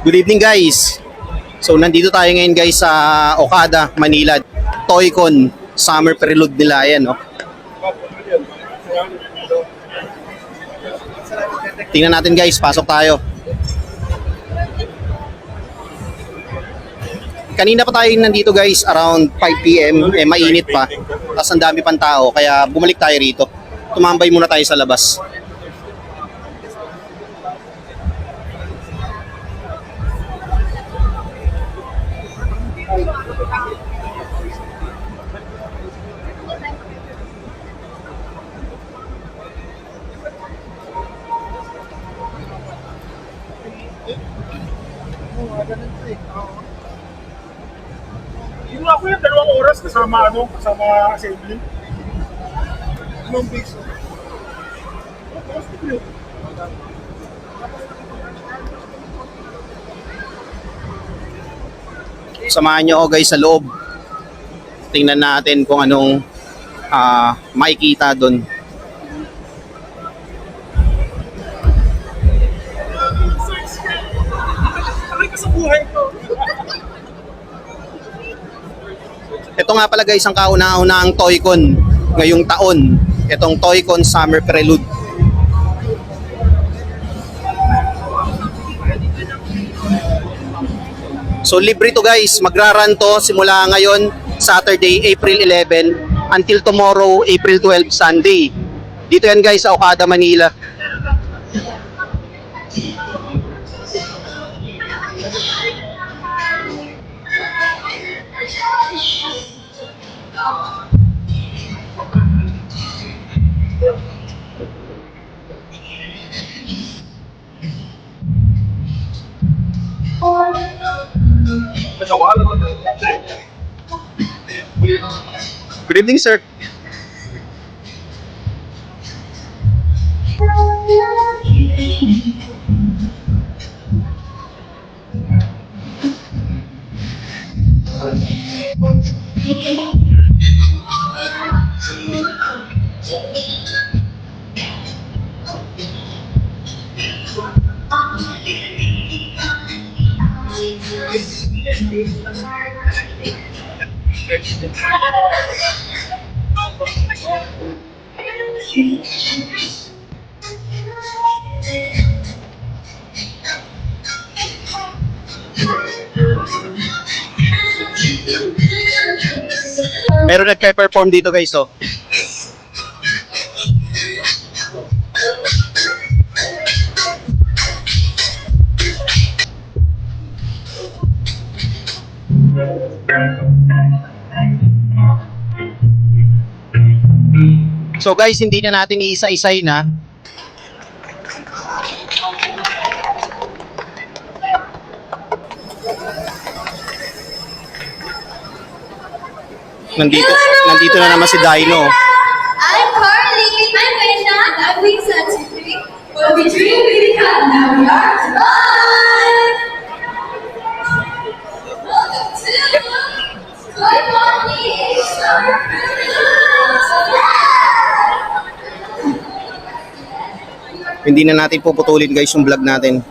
Good evening guys. So nandito tayo ngayon guys sa Okada, Manila. Toy-Con Summer Prelude nila, ayan no. Tingnan natin guys, pasok tayo. Kanina pa tayo nandito guys, around 5 PM, mainit pa. Tapos ang dami pang tao, kaya bumalik tayo rito. Tumambay muna tayo sa labas. Yung ako yung 2 oras kasama assembly. Anong piso? Samahan nyo ako guys sa loob. Tingnan natin kung anong makikita doon. Sa buhay ko. Ito nga pala guys ang kauna-unahang Toy-Con ngayong taon. Itong Toy-Con Summer Prelude. So libre to guys, magra-run to simula ngayon Saturday, April 11 until tomorrow, April 12, Sunday. Dito yan guys sa Okada, Manila. Good evening, sir. Meron nagpe-perform dito guys, oh. So guys, hindi na natin iisa-isay na. Nandito na naman si Dino. I'm Carly. I'm Aisha. I'm Lisa. 2, 3. What we dream, we become. Now we are alive. Welcome to Toy-Con Summer Prelude. Hindi na natin puputulin guys yung vlog natin.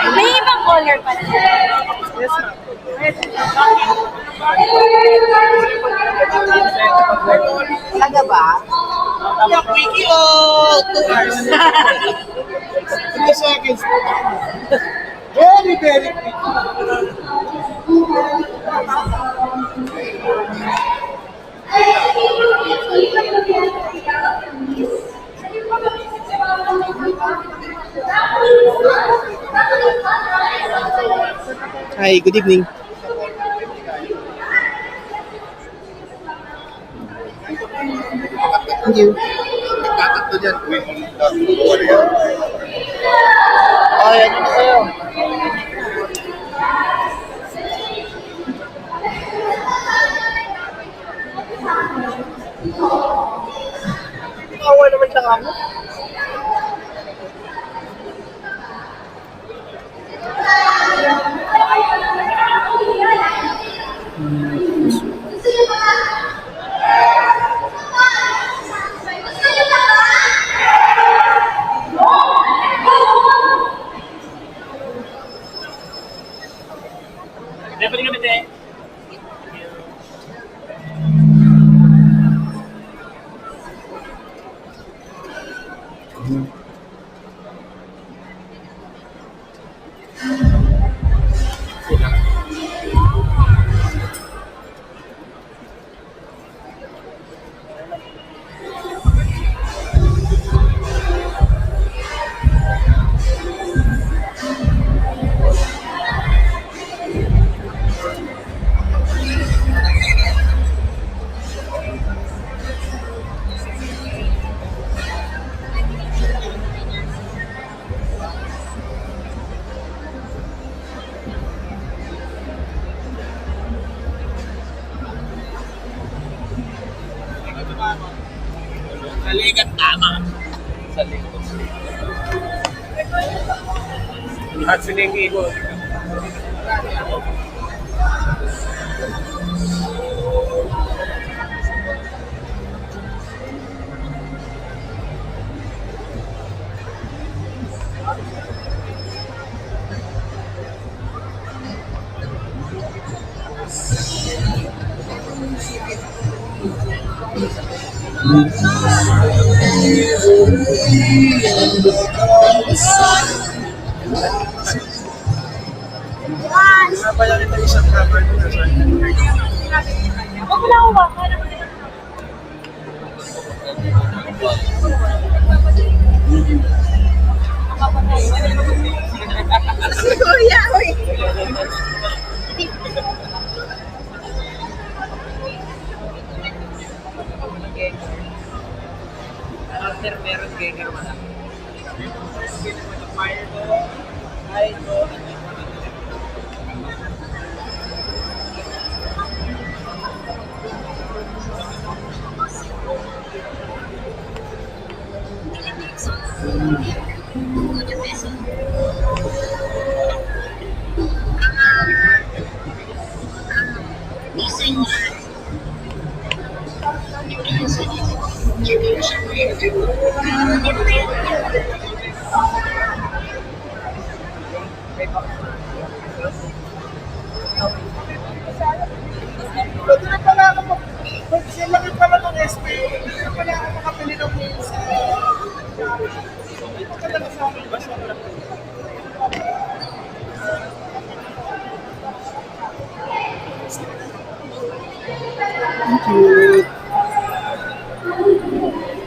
May ibang color pa na. Talaga ba? Quickie o 2 hours? 3 seconds. Very, very quick. Hi, good evening. Thank you. to dyan. Ay, ano na kayo? Awa naman siya kamo. Dapat nga bete. Saligan tama. Saligan. At sinigi ko. Apa yang kita isang cover dito sa Huwag mo lang hawakan. Kuya, uy. Meron kayo nga Pwede na pala ako laki pala ng SP. Pwede na pala ako makapili ng buong sa maganda na sa akin ba? Thank you.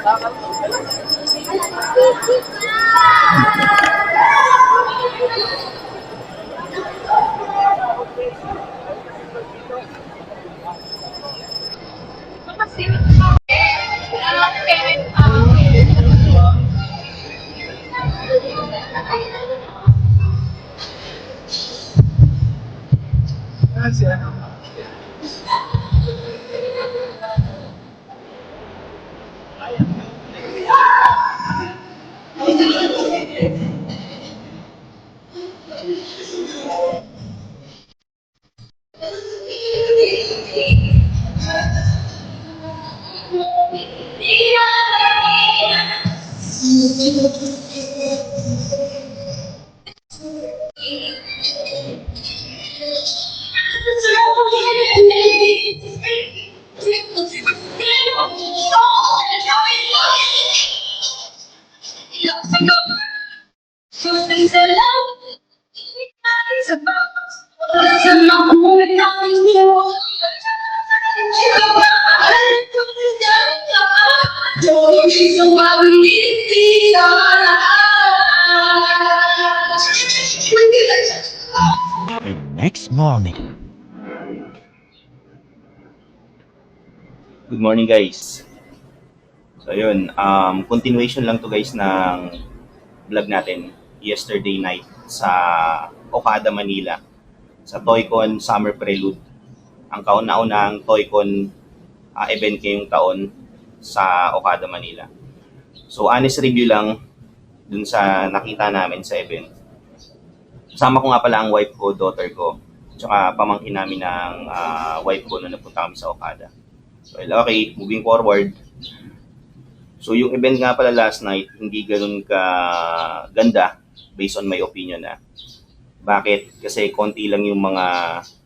The next morning. Good morning guys. So ayun, continuation lang to guys ng vlog natin yesterday night sa Okada, Manila sa Toycon Summer Prelude. Ang kauna-unahang Toycon event ngayong taon sa Okada, Manila. So honest review lang dun sa nakita namin sa event. Kasama ko nga pala ang wife ko, daughter ko, tsaka pamangkin namin ng wife ko nung napunta kami sa Okada. So, okay, moving forward. So, yung event nga pala last night, hindi ganun ka ganda based on my opinion na. Bakit? Kasi konti lang yung mga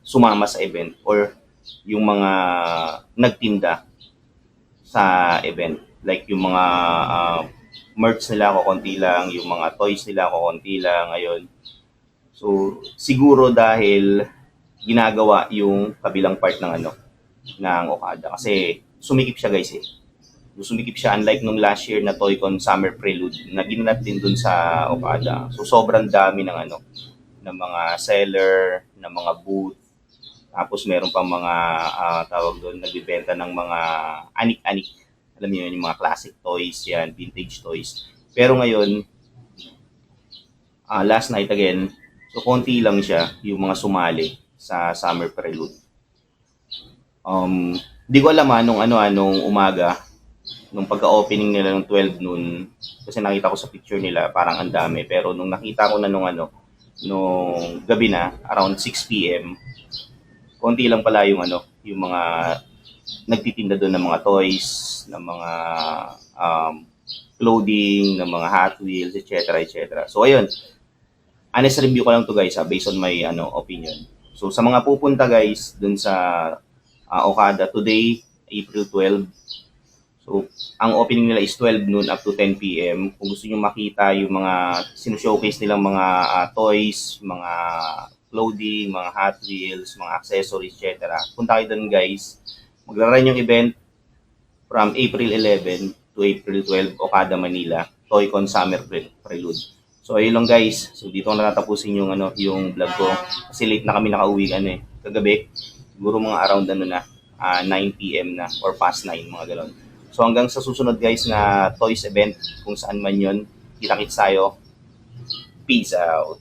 sumama sa event or yung mga nagtinda sa event. Like yung mga merch nila ko konti lang, yung mga toys nila ko konti lang ngayon. So, siguro dahil ginagawa yung kabilang part ng ng Okada. Kasi sumikip siya guys eh. Sumikip siya unlike nung last year na Toycon Summer Prelude na ginanap din dun sa Okada. So, sobrang dami ng ng mga seller, ng mga booth. Tapos meron pang mga tawag doon, nagbibenta ng mga anik-anik. Alam niyo yun, yung mga classic toys, yan, vintage toys. Pero ngayon, last night again, so konti lang siya yung mga sumali sa Summer Prelude. Di ko alam anong umaga, nung pagka-opening nila ng 12 noon, kasi nakita ko sa picture nila parang ang dami. Pero nung nakita ko na nung gabi na, around 6 p.m., konti lang pala yung yung mga nagtitinda doon ng mga toys, ng mga clothing, ng mga Hot Wheels, etc. etc. So ayun, honest review ko lang to guys based on my opinion. So sa mga pupunta guys dun sa Okada today, April 12. So ang opening nila is 12 noon up to 10 p.m. Kung gusto niyo makita yung mga sino-showcase nilang mga toys, mga clothing, mga Hot Wheels, mga accessories, etc. Punta kayo dun guys. Magra-run yung event from April 11 to April 12, Okada, Manila, Toycon Summer Prelude. So ayun lang guys. So dito ko na tatapusin yung yung vlog ko kasi late na kami nakauwi kagabi. Siguro mga around 9 p.m. na or past 9 mga galon. So hanggang sa susunod guys na toys event kung saan man 'yon. Kita-kits tayo. Peace out.